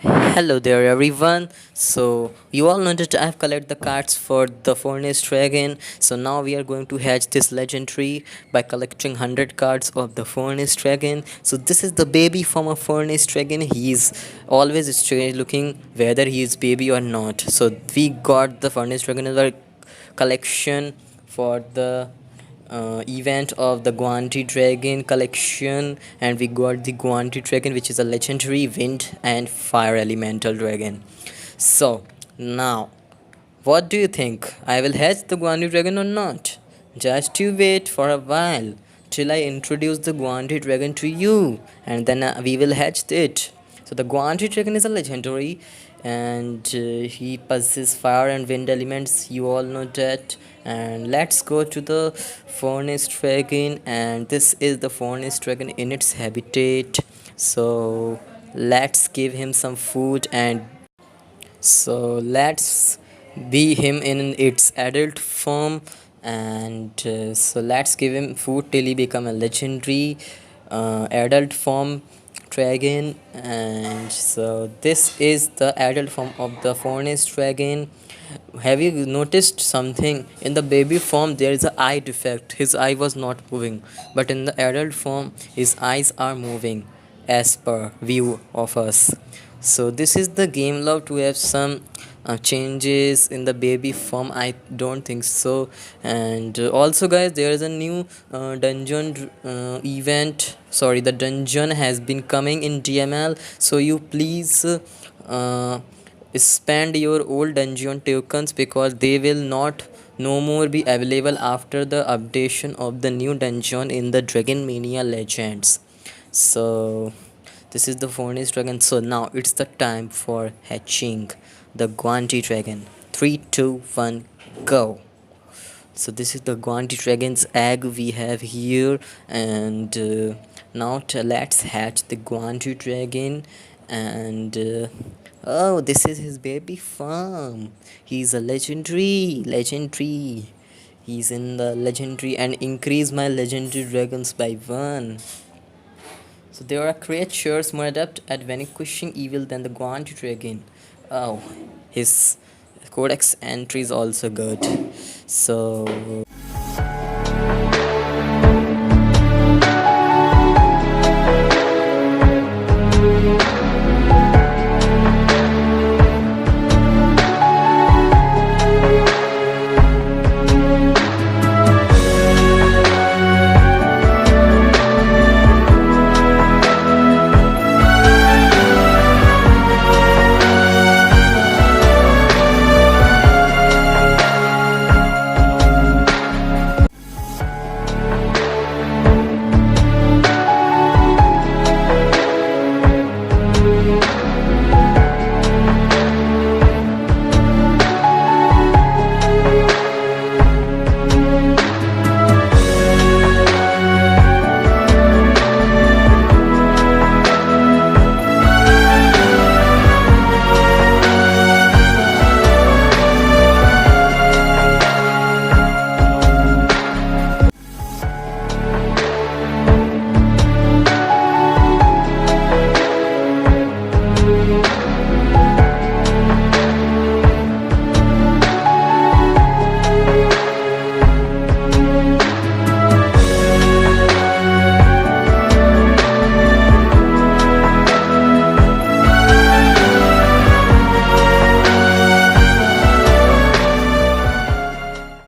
Hello there everyone. So you all know that I've collected the cards for the Furnace Dragon. So now we are going to hatch this legendary by collecting 100 cards of the Furnace Dragon. So this is the baby from a Furnace Dragon. He's always strange looking whether he is baby or not. So we got the Furnace Dragon in our collection for the event of the Guanti Dragon collection, and we got the Guanti Dragon, which is a legendary wind and fire elemental dragon. So now, what do you think? I will hatch the Guanti Dragon or not? Just you wait for a while till I introduce the Guanti Dragon to you, and then we will hatch it. So the Guanti Dragon is a legendary, and he possesses fire and wind elements. You all know that. And let's go to the Furnace Dragon, and this is the Furnace Dragon in its habitat. So let's give him some food, and so let's be him in its adult form, and so let's give him food till he become a legendary adult form dragon. And so this is the adult form of the Furnace Dragon. Have you noticed something? In the baby form there is a eye defect. His eye was not moving, but in the adult form his eyes are moving as per view of us. So this is the game love to have some changes in the baby form. I don't think so. And also guys, there is a new dungeon event. Sorry, the dungeon has been coming in DML, so you please spend your old dungeon tokens, because they will not no more be available after the updation of the new dungeon in the Dragon Mania Legends. So this is the Furnace Dragon. So now it's the time for hatching the Guanti Dragon. 3, 2, 1, go. So this is the Guanti Dragon's egg we have here, and now let's hatch the Guanti Dragon. And oh, this is his baby farm. He's a legendary. He's in the legendary, and increase my legendary dragons by 1. So there are creatures more adept at vanquishing evil than the Guanti Dragon. Oh, his codex entry is also good. So